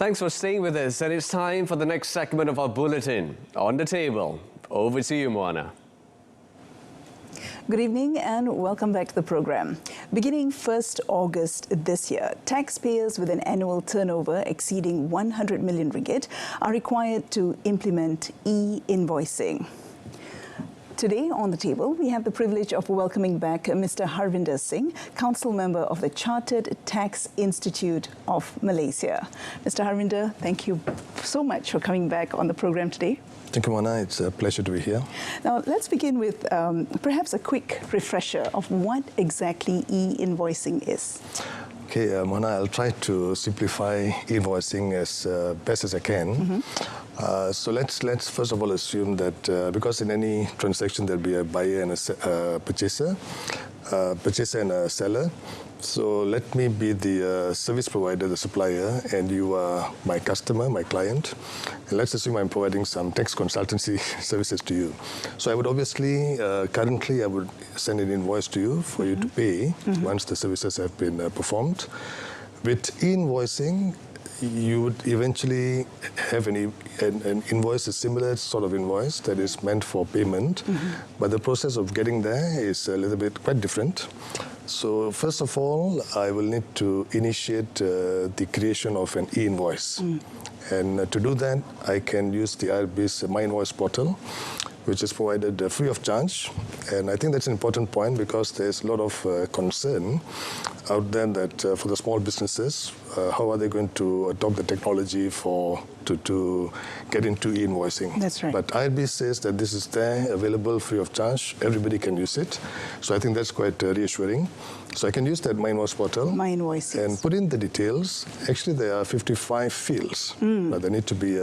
Thanks for staying with us, and it's time for the next segment of our bulletin, On the Table. Over to you, Moana. Good evening and welcome back to the program. Beginning 1st August this year, taxpayers with an annual turnover exceeding 100 million ringgit are required to implement e-invoicing. Today on the table, we have the privilege of welcoming back Mr. Harvinder Singh, Council Member of the Chartered Tax Institute of Malaysia. Mr. Harvinder, thank you so much for coming back on the program today. Thank you, Mona. It's a pleasure to be here. Now, let's begin with perhaps a quick refresher of what exactly e-invoicing is. Okay, Mona, I'll try to simplify invoicing as best as I can. So let's first of all assume that because in any transaction there'll be a buyer and a purchaser and a seller. So let me be the service provider, the supplier, and you are my customer, my client. And let's assume I'm providing some tax consultancy services to you. So I would obviously, currently I would send an invoice to you for you to pay once the services have been performed. With e-invoicing, you would eventually have an invoice, a similar sort of invoice that is meant for payment, but the process of getting there is a little bit quite different. So first of all, I will need to initiate the creation of an e-invoice. And to do that, I can use the IRB's My Invoice portal, which is provided free of charge. And I think that's an important point because there's a lot of concern out there that for the small businesses, how are they going to adopt the technology to get into e-invoicing? That's right. But IRB says that this is there, available free of charge. Everybody can use it. So I think that's quite reassuring. So I can use that My Invoice portal. My Invoices. And put in the details. Actually, there are 55 fields. They need to be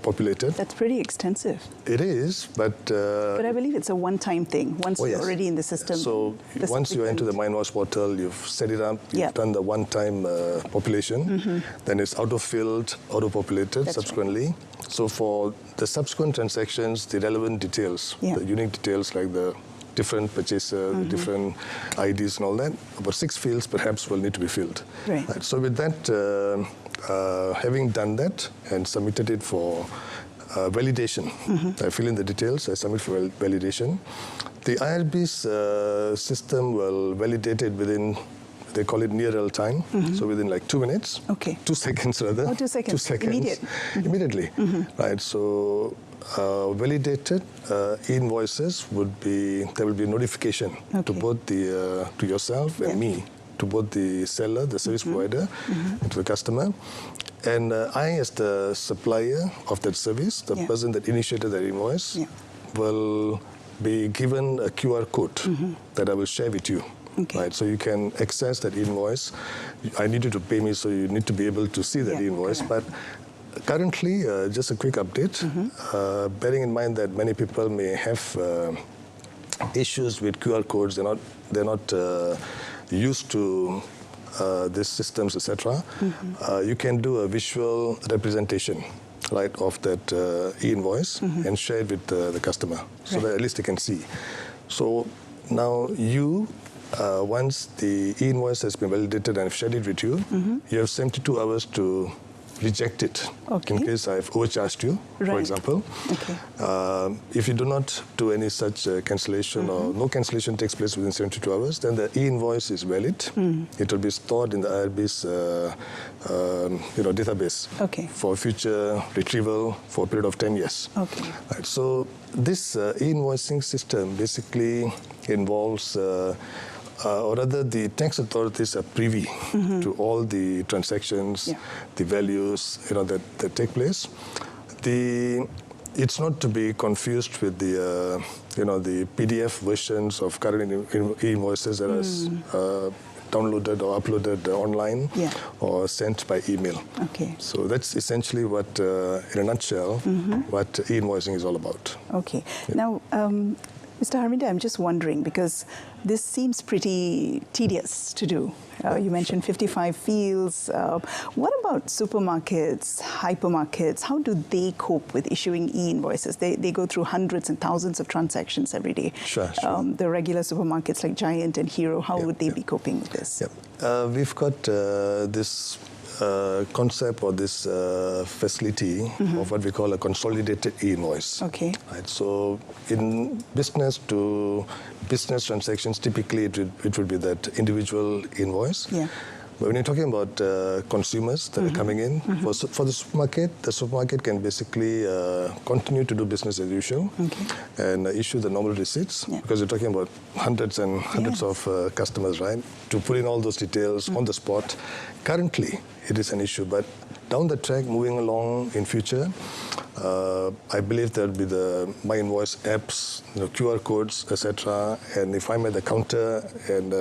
populated. That's pretty extensive. It is, but I believe it's a one-time thing. Once you're already in the system. So once you're into the My Invoice portal, you've set it up, you've done the one-time population, then it's auto-filled, auto-populated subsequently. Right. So for the subsequent transactions, the relevant details, the unique details like the different purchaser, the different IDs and all that, about 6 fields perhaps will need to be filled. Right. So with that, having done that and submitted it for validation, I fill in the details, I submit for validation. The IRB's system will validate it within, they call it near real time, so within like 2 minutes. Okay. 2 seconds rather. Oh, 2 seconds. 2 seconds. Immediate. Immediately. Right. So validated invoices would be, there will be a notification to both the to yourself and me, to both the seller, the service provider, and to the customer. And I, as the supplier of that service, the person that initiated that invoice, will be given a QR code that I will share with you. Okay. Right, so you can access that invoice. I need you to pay me, so you need to be able to see that invoice. But currently, just a quick update, bearing in mind that many people may have issues with QR codes, they're not used to these systems, etc. You can do a visual representation, right, of that e-invoice and share it with the customer, so that at least they can see. So now you, once the e-invoice has been validated and I've shared it with you, you have 72 hours to reject it in case I've overcharged you, for example. If you do not do any such cancellation or no cancellation takes place within 72 hours, then the e-invoice is valid. It will be stored in the IRB's database for future retrieval for a period of 10 years. Right, so this e-invoicing system basically involves or rather the tax authorities are privy to all the transactions, the values that take place. It's not to be confused with the the PDF versions of current invoices that are downloaded or uploaded online or sent by email. So that's essentially what, in a nutshell, what e-invoicing is all about. Now, Mr. Harvinder, I'm just wondering, because this seems pretty tedious to do. You mentioned 55 fields. What about supermarkets, hypermarkets? How do they cope with issuing e-invoices? They go through hundreds and thousands of transactions every day. The regular supermarkets like Giant and Hero, how would they be coping with this? We've got this concept or this facility of what we call a consolidated e-invoice. Okay. Right. So in business to business transactions, typically it would be that individual invoice. Yeah. But when you're talking about consumers that are coming in, for the supermarket can basically continue to do business as usual and issue the normal receipts because you're talking about hundreds and hundreds of customers, right? To put in all those details on the spot. Currently, it is an issue, but down the track, moving along in future, I believe there'll be the My Invoice apps, QR codes, etc. And if I'm at the counter and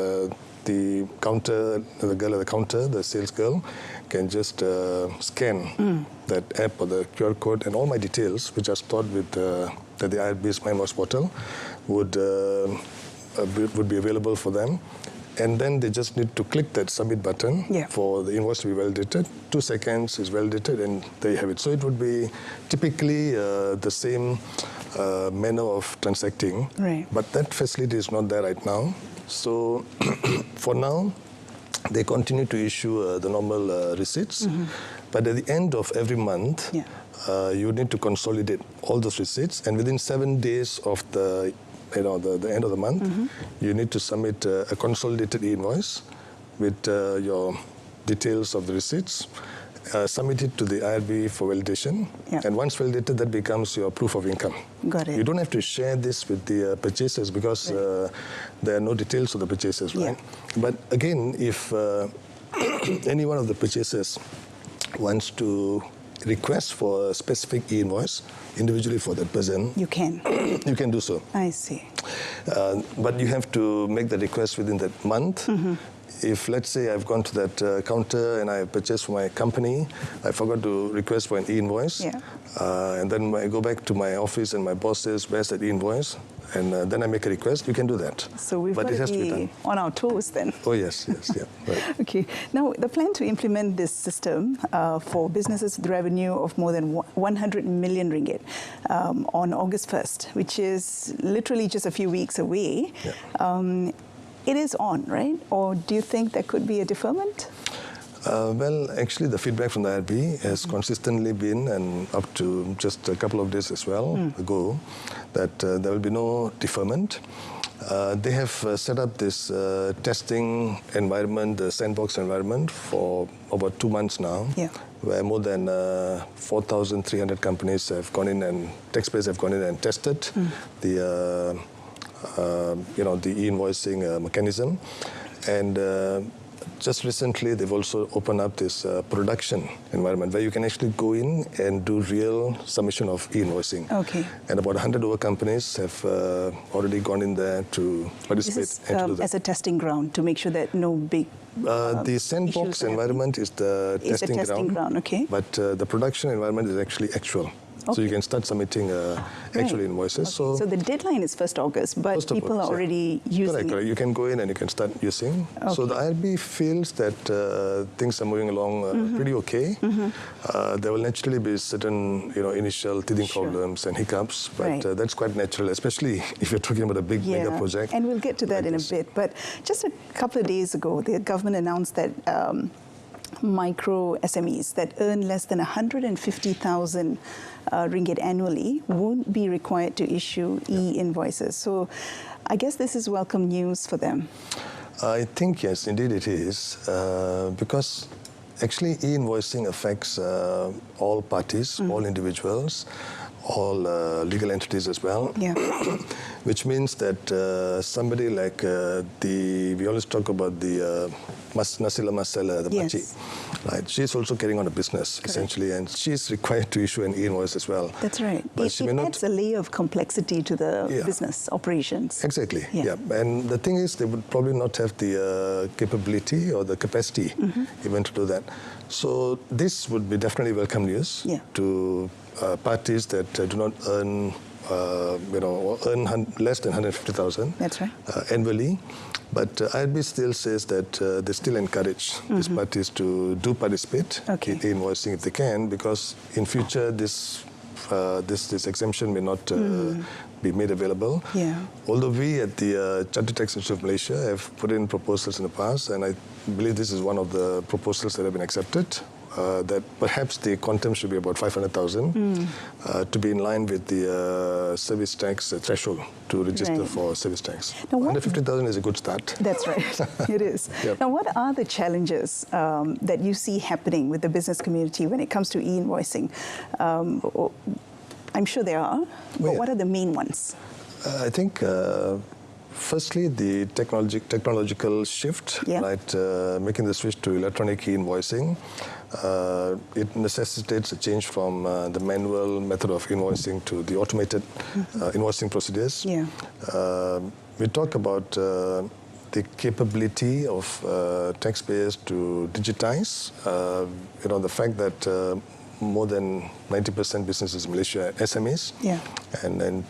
the girl at the counter, the sales girl, can just scan that app or the QR code, and all my details, which are stored with the IRB's My Invoice portal, would be available for them. And then they just need to click that submit button for the invoice to be validated. 2 seconds is validated, and there you have it. So it would be typically the same manner of transacting, but that facility is not there right now. So for now, they continue to issue the normal receipts, but at the end of every month, you need to consolidate all those receipts, and within 7 days of the end of the month, you need to submit a consolidated e-invoice with your details of the receipts, submit it to the IRB for validation, and once validated, that becomes your proof of income. Got it. You don't have to share this with the purchasers because there are no details of the purchasers, right? But again, if any one of the purchasers wants to request for a specific e-invoice individually for that person, you can. You can do so. I see. But you have to make the request within that month. If, let's say, I've gone to that counter and I purchased for my company, I forgot to request for an e-invoice, and then I go back to my office and my boss says, where's that e-invoice? And then I make a request, you can do that. So we've got to be on our toes then. Oh, yes, yeah. Right. Okay. Now, the plan to implement this system for businesses with revenue of more than 100 million ringgit on August 1st, which is literally just a few weeks away, it is on, right? Or do you think there could be a deferment? Well, actually, the feedback from the IRB has consistently been, and up to just a couple of days as well ago, that there will be no deferment. They have set up this testing environment, the sandbox environment, for about 2 months now, where more than 4,300 companies have gone in and taxpayers have gone in and tested the e-invoicing mechanism. And just recently, they've also opened up this production environment where you can actually go in and do real submission of e-invoicing. Okay. And about 100 over companies have already gone in there to participate. This is as a testing ground to make sure that no big the sandbox environment is the testing ground. Okay. But the production environment is actually actual. Okay. So you can start submitting actual invoices. Okay. So the deadline is 1st August, but people are already using Correct. You can go in and you can start using. Okay. So the IRB feels that things are moving along pretty okay. There will naturally be certain initial teething problems and hiccups, but that's quite natural, especially if you're talking about a big mega project. And we'll get to that in a bit. But just a couple of days ago, the government announced that micro SMEs that earn less than 150,000 ringgit annually won't be required to issue e-invoices. So I guess this is welcome news for them. I think, yes, indeed it is, because actually e-invoicing affects all parties, all individuals, all legal entities as well, which means that somebody like we always talk about the nasi lemak seller, the makcik, right? She's also carrying on a business, essentially, and she's required to issue an e-invoice as well. That's right. It adds a layer of complexity to the business operations. Exactly, And the thing is, they would probably not have the capability or the capacity even to do that. So this would be definitely welcome news to parties that do not earn, less than 150,000 annually. But IRB still says that they still encourage these parties to do participate in invoicing if they can, because in future this this exemption may not be made available. Yeah. Although we at the Chartered Tax Institute of Malaysia have put in proposals in the past, and I believe this is one of the proposals that have been accepted, that perhaps the quantum should be about 500,000 to be in line with the service tax threshold to register for service tax. Now, 150,000 is a good start. That's right, it is. Yep. Now, what are the challenges that you see happening with the business community when it comes to e-invoicing? I'm sure there are, but what are the main ones? I think, firstly, the technological shift, right, making the switch to electronic e-invoicing, it necessitates a change from the manual method of invoicing to the automated invoicing procedures. Yeah. We talk about the capability of taxpayers to digitize, the fact that more than 90% businesses in Malaysia are SMEs. Yeah. And then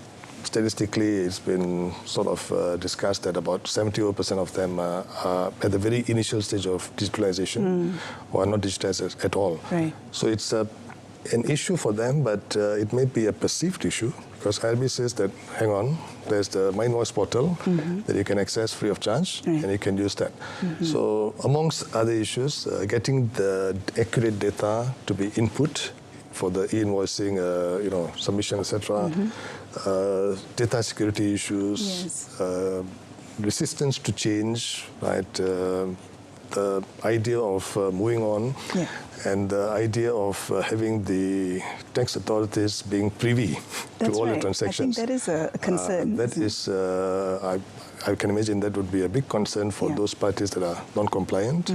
statistically, it's been sort of discussed that about 70% of them are at the very initial stage of digitalization or are not digitized at all. Right. So it's an issue for them, but it may be a perceived issue because IRB says that, hang on, there's the My Invoice portal that you can access free of charge, and you can use that. So amongst other issues, getting the accurate data to be input for the e-invoicing, submission, etc. Data security issues, resistance to change, right? The idea of moving on, and the idea of having the tax authorities being privy to all the transactions. I think that is a concern. That is, I can imagine that would be a big concern for those parties that are non-compliant.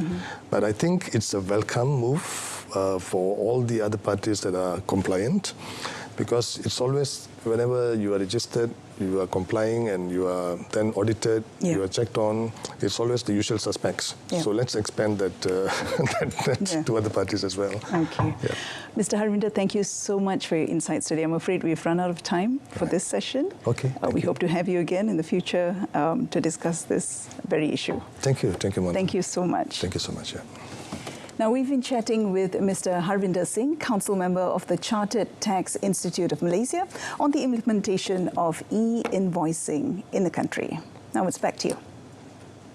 But I think it's a welcome move for all the other parties that are compliant, because it's always, whenever you are registered, you are complying and you are then audited, you are checked on, it's always the usual suspects. So let's expand that, to other parties as well. Okay. Mr. Harvinder, thank you so much for your insights today. I'm afraid we've run out of time for this session. Okay. We hope to have you again in the future to discuss this very issue. Thank you. Thank you, Mona. Thank you so much. Thank you so much. Now, we've been chatting with Mr. Harvinder Singh, Council Member of the Chartered Tax Institute of Malaysia, on the implementation of e-invoicing in the country. Now it's back to you.